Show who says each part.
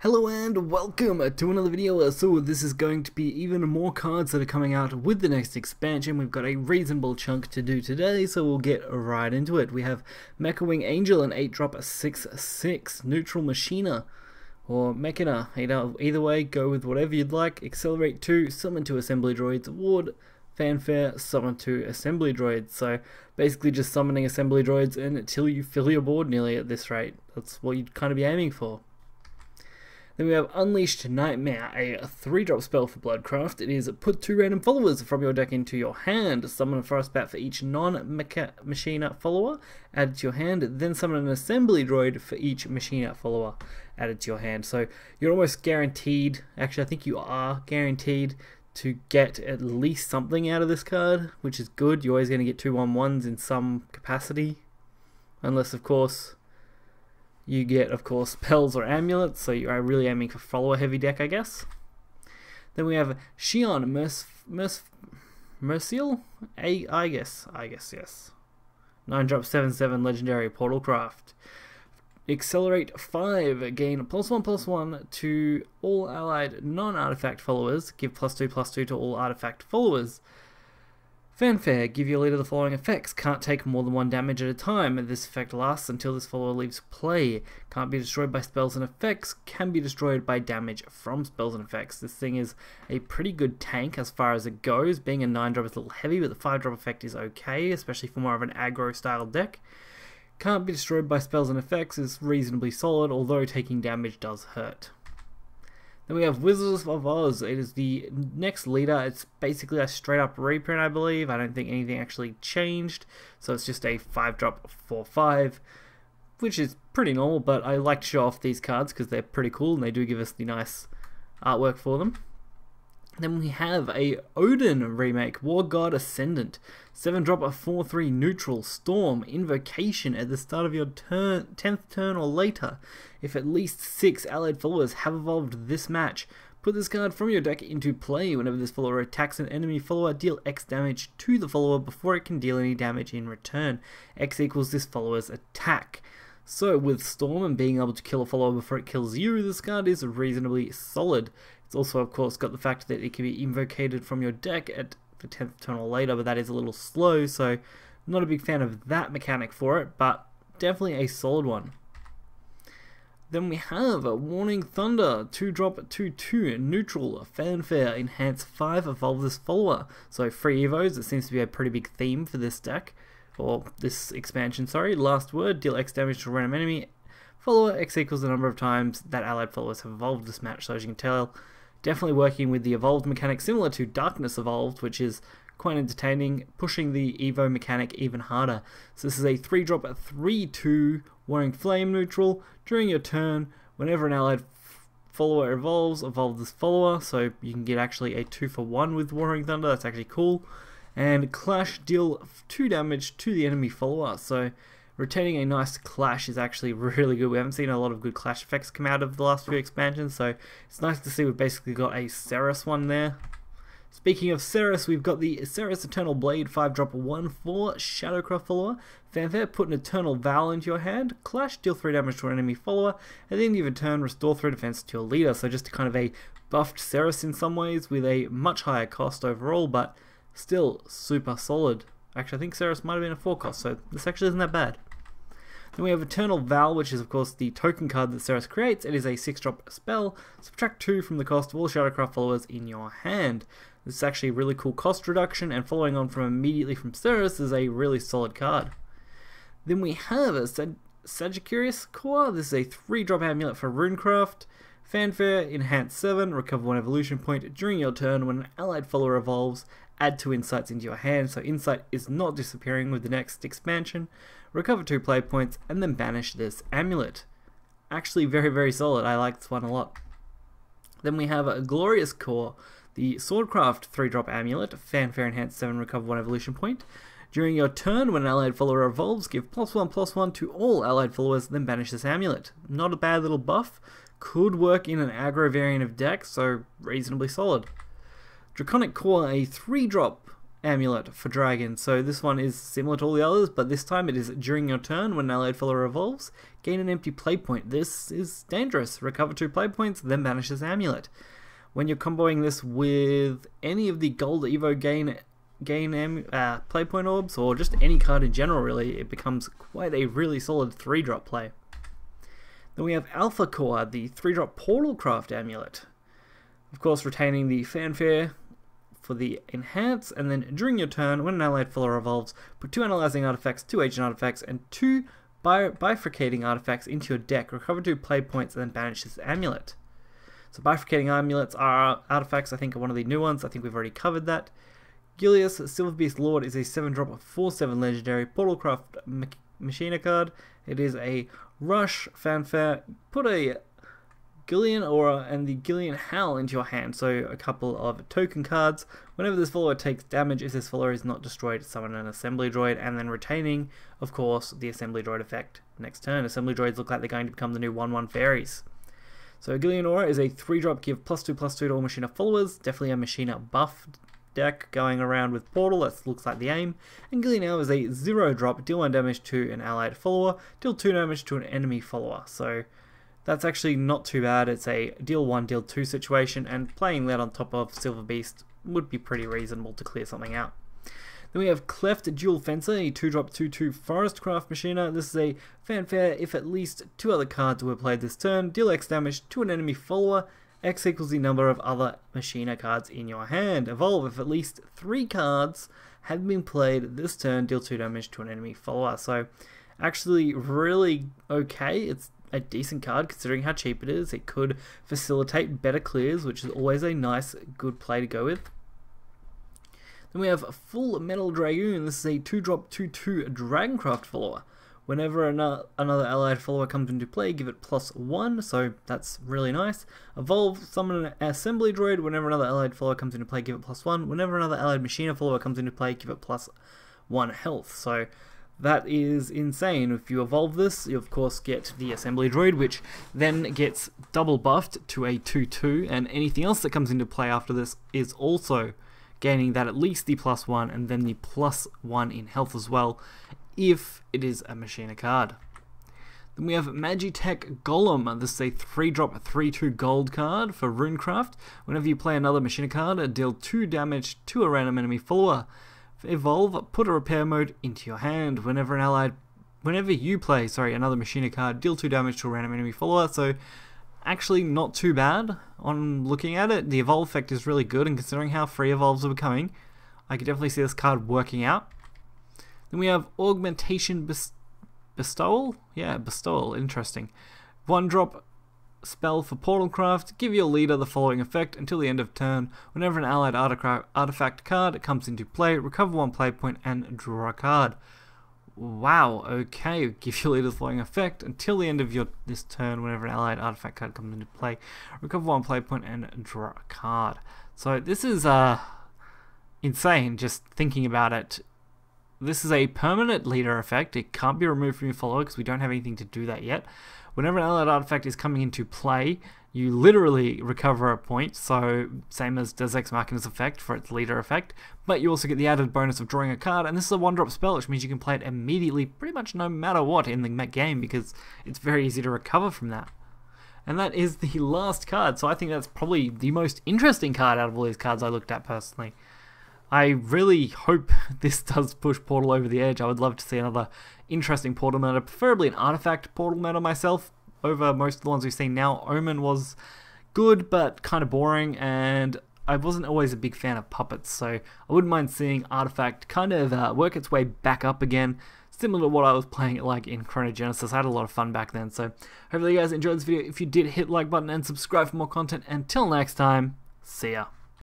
Speaker 1: Hello and welcome to another video. So this is going to be even more cards that are coming out with the next expansion. We've got a reasonable chunk to do today, so we'll get right into it. We have Mechawing Angel, an 8-drop 6/6 neutral Machina or Mechina. Either way, go with whatever you'd like. Accelerate 2, summon 2 assembly droids, ward, fanfare, summon 2 assembly droids. So basically just summoning assembly droids until you fill your board nearly at this rate. That's what you'd kind of be aiming for. Then we have Unleashed Nightmare, a 3-drop spell for Bloodcraft. It is put 2 random followers from your deck into your hand. Summon a forest bat for each non-Machina follower added to your hand. Then summon an assembly droid for each Machina follower added to your hand. So you're almost guaranteed, actually I think you are guaranteed to get at least something out of this card, which is good. You're always going to get 2/1/1s in some capacity. Unless of course you get, of course, spells or amulets, so you are really aiming for follower-heavy deck, I guess. Then we have Shion, Mercurial? Aegis, yes. 9-drop 7/7 legendary portalcraft. Accelerate 5, gain +1/+1 to all allied non-artifact followers, give +2/+2 to all artifact followers. Fanfare, give your leader the following effects. Can't take more than 1 damage at a time. This effect lasts until this follower leaves play. Can't be destroyed by spells and effects. Can be destroyed by damage from spells and effects. This thing is a pretty good tank as far as it goes. Being a 9-drop is a little heavy, but the 5-drop effect is okay, especially for more of an aggro style deck. Can't be destroyed by spells and effects is reasonably solid, although taking damage does hurt. Then we have Wizardess of Oz. It is the next leader. It's basically a straight up reprint, I believe. I don't think anything actually changed. So it's just a 5-drop 4/5, which is pretty normal, but I like to show off these cards because they're pretty cool and they do give us the nice artwork for them. Then we have a Odin remake, Wargod Ascendant, 7-drop 4/3 neutral storm invocation at the start of your 10th turn or later. If at least 6 allied followers have evolved this match, put this card from your deck into play. Whenever this follower attacks an enemy follower, deal X damage to the follower before it can deal any damage in return. X equals this follower's attack. So with Storm and being able to kill a follower before it kills you, this card is reasonably solid. It's also, of course, got the fact that it can be invocated from your deck at the 10th turn or later, but that is a little slow, so I'm not a big fan of that mechanic for it, but definitely a solid one. Then we have a Warning Thunder, 2-drop 2/2 neutral fanfare, enhance 5, evolve this follower. So free evos, it seems to be a pretty big theme for this deck, or this expansion, sorry. Last word, deal X damage to a random enemy follower, X equals the number of times that allied followers have evolved this match. So as you can tell, definitely working with the evolved mechanic similar to Darkness Evolved, which is quite entertaining, pushing the Evo mechanic even harder. So this is a 3-drop 3/2 Warring Flame neutral. During your turn, whenever an allied follower evolves, evolve this follower. So you can get actually a 2-for-1 with Warring Thunder. That's actually cool. And Clash, deal 2 damage to the enemy follower. So retaining a nice Clash is actually really good. We haven't seen a lot of good Clash effects come out of the last few expansions, so it's nice to see we've basically got a Ceres one there. Speaking of Ceres, we've got the Ceres Eternal Blade 5-drop 1/4 Shadowcraft follower. Fanfare, put an Eternal Vow into your hand. Clash, deal 3 damage to an enemy follower. At the end of your turn, restore 3 defense to your leader. So just kind of a buffed Ceres in some ways with a much higher cost overall, but still super solid. Actually, I think Ceres might have been a 4 cost, so this actually isn't that bad. Then we have Eternal Vow, which is of course the token card that Ceres creates. It is a 6-drop spell. Subtract 2 from the cost of all Shadowcraft followers in your hand. This is actually a really cool cost reduction, and following on from immediately from Ceres is a really solid card. Then we have a Sagacious Core. This is a 3-drop amulet for Runecraft. Fanfare, enhance 7, recover 1 evolution point during your turn. When an allied follower evolves, add 2 insights into your hand. So insight is not disappearing with the next expansion. Recover 2 play points and then banish this amulet. Actually very, very solid. I like this one a lot. Then we have a Glorious Core, the Swordcraft 3-drop amulet. Fanfare, enhance 7, recover 1 evolution point. During your turn, when an allied follower evolves, give +1/+1 to all allied followers, then banish this amulet. Not a bad little buff. Could work in an aggro variant of deck, so reasonably solid. Draconic Core, a 3-drop amulet for dragon. So this one is similar to all the others, but this time it is during your turn when an allied follower evolves, gain an empty play point. This is dangerous. Recover 2 play points, then banish this amulet. When you're comboing this with any of the gold Evo gain play point orbs, or just any card in general really, it becomes quite a really solid 3-drop play. Then we have Alpha Core, the 3-drop Portal Craft amulet. Of course, retaining the fanfare for the enhance, and then during your turn, when an allied follower evolves, put 2 analyzing artifacts, 2 agent artifacts, and 2 bifurcating artifacts into your deck. Recover 2 play points, and then banish this amulet. So bifurcating amulets are artifacts, I think, are one of the new ones. I think we've already covered that. Gullias, Silverbeast Lord, is a 7-drop 4/7 legendary Portalcraft Machina card. It is a rush fanfare. Put a Gullian Aura and the Gullian Howl into your hand, so a couple of token cards. Whenever this follower takes damage, if this follower is not destroyed, summon an assembly droid, and then retaining, of course, the assembly droid effect next turn. Assembly droids look like they're going to become the new 1/1 fairies. So Gullian Aura is a 3-drop, give +2/+2 to all Machina followers. Definitely a Machina buff deck going around with Portal, that looks like the aim. And Gullian Howl is a 0-drop, deal 1 damage to an allied follower, deal 2 damage to an enemy follower. So that's actually not too bad. It's a deal 1, deal 2 situation, and playing that on top of Silverbeast would be pretty reasonable to clear something out. Then we have Cleft Dual Fencer, a 2-drop 2/2 Forestcraft Machina. This is a fanfare. If at least 2 other cards were played this turn, deal X damage to an enemy follower. X equals the number of other Machina cards in your hand. Evolve if at least 3 cards have been played this turn, deal 2 damage to an enemy follower. So actually really okay. It's a decent card considering how cheap it is. It could facilitate better clears, which is always a nice, good play to go with. Then we have Fullmetal Dragoon. This is a 2-drop 2/2 Dragoncraft follower. Whenever another allied follower comes into play, give it +1, so that's really nice. Evolve, summon an assembly droid. Whenever another allied follower comes into play, give it +1. Whenever another allied Machina follower comes into play, give it +1 health. So that is insane. If you evolve this, you of course get the assembly droid, which then gets double buffed to a 2/2, and anything else that comes into play after this is also gaining that at least the +1 and then the +1 in health as well, if it is a Machina card. Then we have Magitech Golem. This is a 3-drop 3/2 gold card for Runecraft. Whenever you play another Machina card, deal 2 damage to a random enemy follower. Evolve, put a repair mode into your hand. Whenever you play another Machina card, deal 2 damage to a random enemy follower. So actually not too bad on looking at it. The evolve effect is really good, and considering how free evolves are becoming, I could definitely see this card working out. Then we have Augmentation Bestowal. Yeah, Bestowal, interesting. 1-drop spell for Portalcraft. Give your leader the following effect until the end of turn. Whenever an allied artifact card comes into play, recover 1 play point and draw a card. Wow, okay. Give your leader the following effect until the end of this turn. Whenever an allied artifact card comes into play, recover 1 play point and draw a card. So this is insane, just thinking about it. This is a permanent leader effect. It can't be removed from your follower because we don't have anything to do that yet. Whenever an allied artifact is coming into play, you literally recover a point, so same as Deus Ex Machina's effect for its leader effect, but you also get the added bonus of drawing a card, and this is a 1-drop spell, which means you can play it immediately, pretty much no matter what in the game, because it's very easy to recover from that. And that is the last card, so I think that's probably the most interesting card out of all these cards I looked at personally. I really hope this does push Portal over the edge. I would love to see another interesting Portal meta, preferably an artifact Portal meta myself, over most of the ones we've seen now. Omen was good, but kind of boring, and I wasn't always a big fan of puppets, so I wouldn't mind seeing artifact kind of work its way back up again, similar to what I was playing it like in Chronogenesis. I had a lot of fun back then, so hopefully you guys enjoyed this video. If you did, hit like button and subscribe for more content. Until next time, see ya.